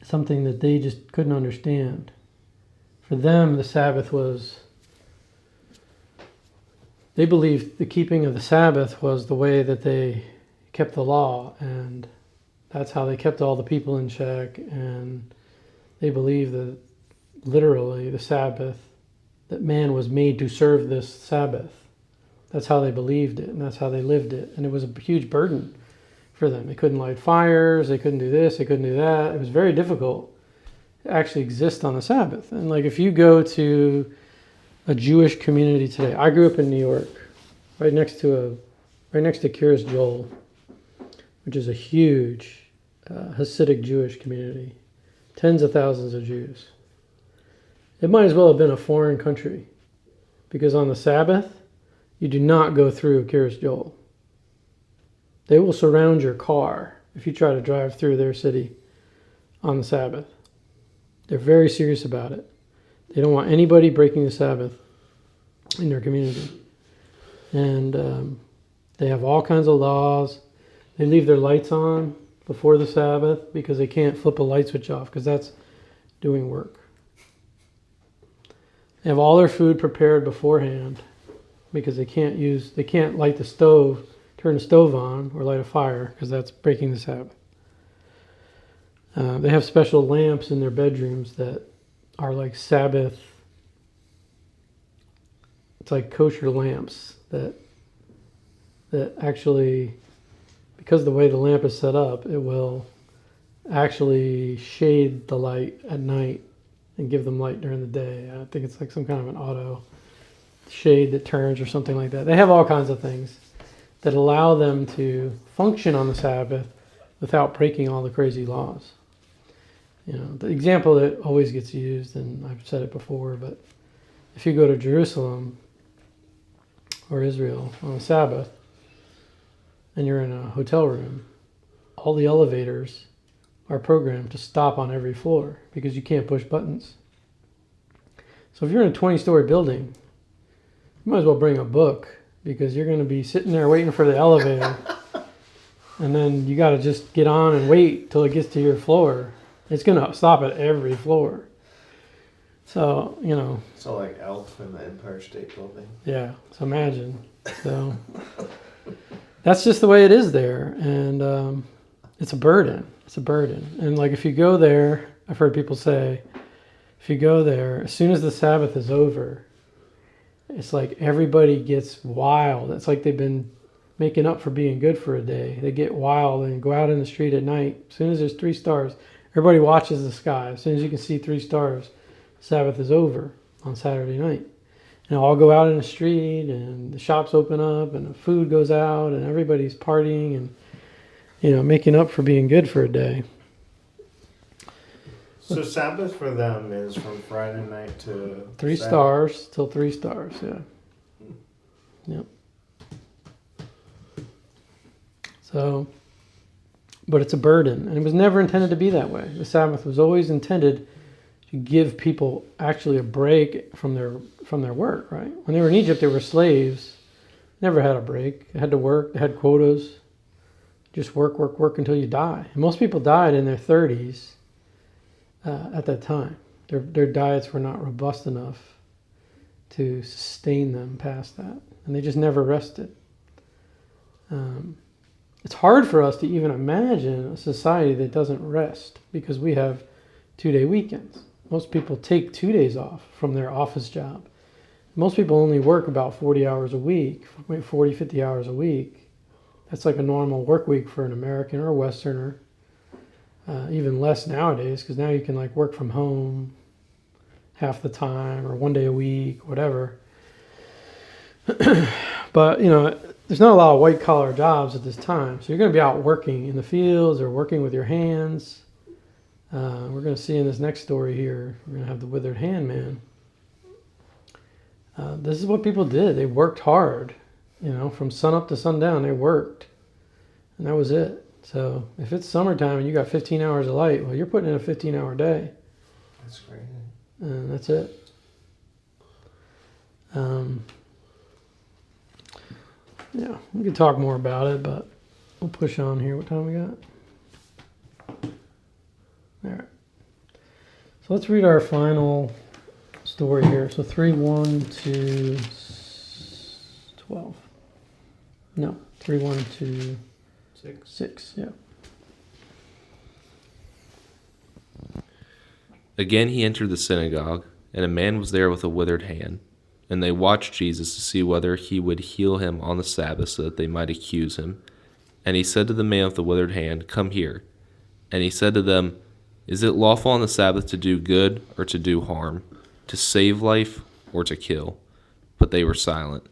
Something that they just couldn't understand. For them, the Sabbath was, they believed the keeping of the Sabbath was the way that they kept the law, and that's how they kept all the people in check, and they believed that literally the Sabbath, that man was made to serve this Sabbath. That's how they believed it, and that's how they lived it, and it was a huge burden for them. They couldn't light fires, they couldn't do this, they couldn't do that. It was very difficult to actually exist on the Sabbath. And like if you go to a Jewish community today, I grew up in New York, right next to Kiryas Joel, which is a huge Hasidic Jewish community, tens of thousands of Jews. It might as well have been a foreign country, because on the Sabbath, you do not go through Kiryas Joel. They will surround your car if you try to drive through their city on the Sabbath. They're very serious about it. They don't want anybody breaking the Sabbath in their community. And they have all kinds of laws. They leave their lights on before the Sabbath because they can't flip a light switch off because that's doing work. They have all their food prepared beforehand because they can't light the stove, turn the stove on, or light a fire because that's breaking the Sabbath. They have special lamps in their bedrooms that are like Sabbath. It's like kosher lamps that actually, because the way the lamp is set up, it will actually shade the light at night and give them light during the day. I think it's like some kind of an auto shade that turns or something like that. They have all kinds of things that allow them to function on the Sabbath without breaking all the crazy laws. You know, the example that always gets used, and I've said it before, but if you go to Jerusalem or Israel on the Sabbath and you're in a hotel room, all the elevators are programmed to stop on every floor because you can't push buttons. So if you're in a 20-story building, you might as well bring a book because you're going to be sitting there waiting for the elevator and then you got to just get on and wait till it gets to your floor. It's going to stop at every floor. So, you know. So like Elf in the Empire State Building. Yeah, so imagine. So that's just the way it is there. And it's a burden. It's a burden. And like if you go there, I've heard people say, if you go there, as soon as the Sabbath is over, it's like everybody gets wild. It's like they've been making up for being good for a day. They get wild and go out in the street at night. As soon as there's 3 stars, everybody watches the sky. As soon as you can see 3 stars, Sabbath is over on Saturday night. And all go out in the street and the shops open up and the food goes out and everybody's partying and, you know, making up for being good for a day. So Sabbath for them is from Friday night to 3 Saturday. stars till 3 stars, yeah. Yep. So, but it's a burden, and it was never intended to be that way. The Sabbath was always intended to give people actually a break from their work, right? When they were in Egypt, they were slaves, never had a break. They had to work, they had quotas, just work until you die. And most people died in their 30s at that time. Their diets were not robust enough to sustain them past that, and they just never rested. It's hard for us to even imagine a society that doesn't rest because we have 2-day weekends. Most people take 2 days off from their office job. Most people only work about 40 hours a week, 40, 50 hours a week. That's like a normal work week for an American or a Westerner. Even less nowadays because now you can like work from home half the time or 1 day a week, whatever. But, you know, there's not a lot of white collar jobs at this time. So you're going to be out working in the fields or working with your hands. We're going to see in this next story here, we're going to have the withered hand man. This is what people did. They worked hard, you know, from sun up to sundown, they worked. And that was it. So if it's summertime and you got 15 hours of light, well, you're putting in a 15-hour day. That's crazy. And that's it. Yeah, we could talk more about it, but we'll push on here. What time we got? All right. So let's read our final story here. So 3:1 to 12. No, 3:1 to 6. Yeah. Again he entered the synagogue, and a man was there with a withered hand. And they watched Jesus to see whether he would heal him on the Sabbath, so that they might accuse him. And he said to the man with the withered hand, "Come here." And he said to them, "Is it lawful on the Sabbath to do good or to do harm, to save life or to kill?" But they were silent.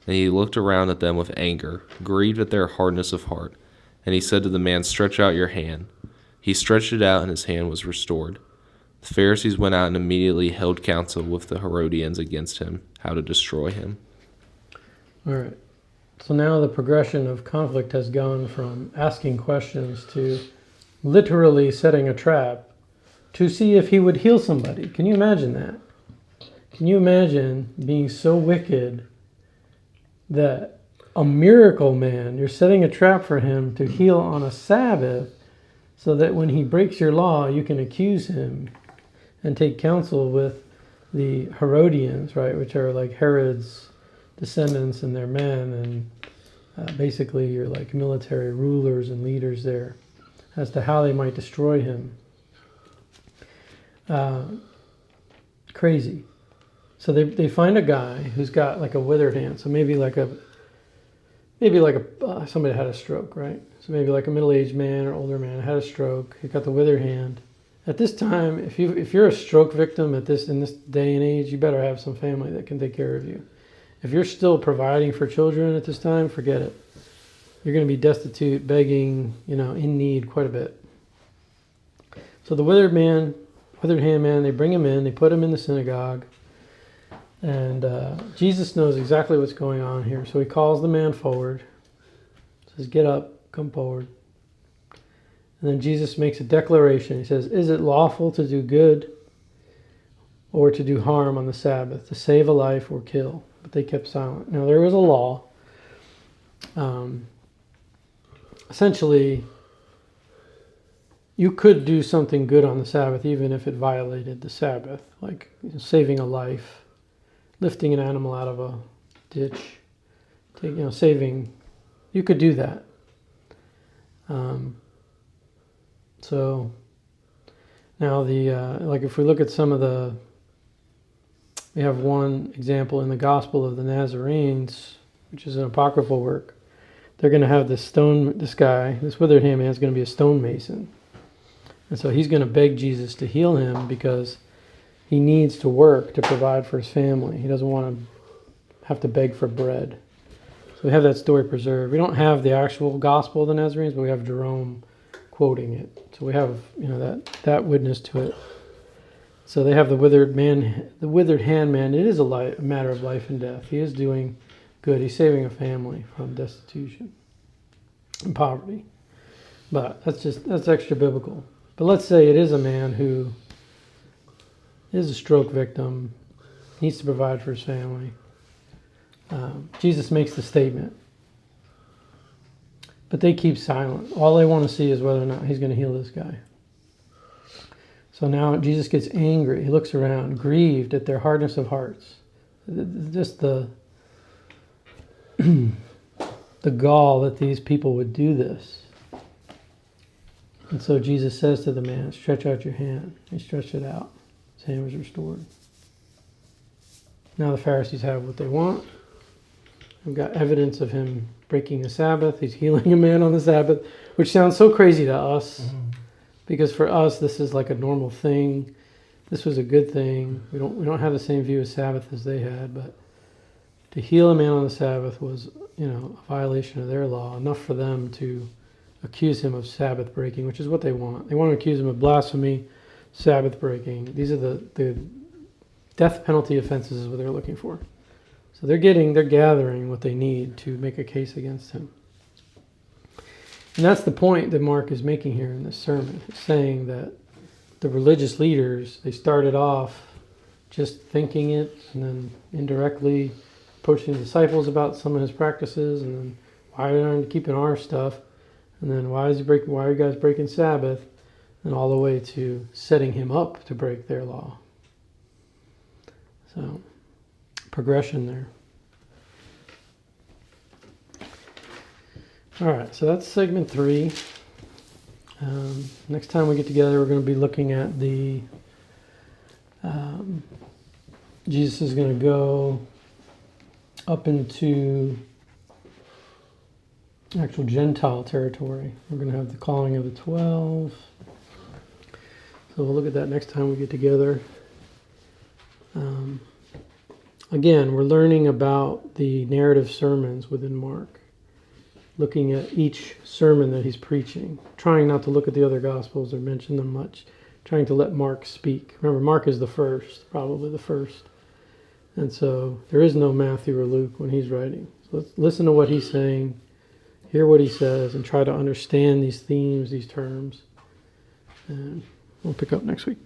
And he looked around at them with anger, grieved at their hardness of heart. And he said to the man, "Stretch out your hand." He stretched it out, and his hand was restored. The Pharisees went out and immediately held counsel with the Herodians against him, how to destroy him. All right. So now the progression of conflict has gone from asking questions to literally setting a trap to see if he would heal somebody. Can you imagine that? Can you imagine being so wicked that a miracle man, you're setting a trap for him to heal on a Sabbath so that when he breaks your law, you can accuse him and take counsel with the Herodians, right, which are like Herod's descendants and their men, and basically you're like military rulers and leaders there as to how they might destroy him. Crazy. So they find a guy who's got like a withered hand. So maybe like somebody had a stroke, right? So maybe like a middle-aged man or older man had a stroke. He got the withered hand. At this time, if you're a stroke victim in this day and age, you better have some family that can take care of you. If you're still providing for children at this time, forget it. You're going to be destitute, begging, in need quite a bit. So the withered hand man, they bring him in, they put him in the synagogue, and Jesus knows exactly what's going on here. So he calls the man forward, says, "Get up, come forward." And then Jesus makes a declaration. He says, "Is it lawful to do good or to do harm on the Sabbath, to save a life or kill?" But they kept silent. Now, there was a law. Essentially, you could do something good on the Sabbath even if it violated the Sabbath, like saving a life, lifting an animal out of a ditch, saving. You could do that. So now if we look at we have one example in the Gospel of the Nazarenes, which is an apocryphal work. They're going to have this withered hand man is going to be a stonemason. And so he's going to beg Jesus to heal him because he needs to work to provide for his family. He doesn't want to have to beg for bread. So we have that story preserved. We don't have the actual Gospel of the Nazarenes, but we have Jerome quoting it. So we have that witness to it. So they have the withered hand man. It is a matter of life and death. He is doing good. He's saving a family from destitution and poverty. But that's extra biblical. But let's say it is a man who is a stroke victim, needs to provide for his family. Jesus makes the statement. But they keep silent. All they want to see is whether or not he's going to heal this guy. So now Jesus gets angry. He looks around, grieved at their hardness of hearts. Just the gall that these people would do this. And so Jesus says to the man, "Stretch out your hand." He stretched it out. His hand was restored. Now the Pharisees have what they want. We've got evidence of him breaking the Sabbath. He's healing a man on the Sabbath, which sounds so crazy to us. Because for us, this is like a normal thing. This was a good thing. We don't have the same view of Sabbath as they had, but to heal a man on the Sabbath was, a violation of their law, enough for them to accuse him of Sabbath breaking, which is what they want. They want to accuse him of blasphemy, Sabbath breaking. These are the death penalty offenses is what they're looking for. So they're gathering what they need to make a case against him. And that's the point that Mark is making here in this sermon. He's saying that the religious leaders, they started off just thinking it and then indirectly approaching the disciples about some of his practices, and then why aren't you keeping our stuff, and then why are you guys breaking Sabbath, and all the way to setting him up to break their law. So, progression there. All right, so that's segment 3. Next time we get together, we're going to be looking at the Jesus is going to go up into actual Gentile territory. We're going to have the calling of the 12. So we'll look at that next time we get together. Again, we're learning about the narrative sermons within Mark, looking at each sermon that he's preaching, trying not to look at the other Gospels or mention them much, trying to let Mark speak. Remember, Mark is the first, probably the first. And so there is no Matthew or Luke when he's writing. So let's listen to what he's saying, hear what he says, and try to understand these themes, these terms. And we'll pick up next week.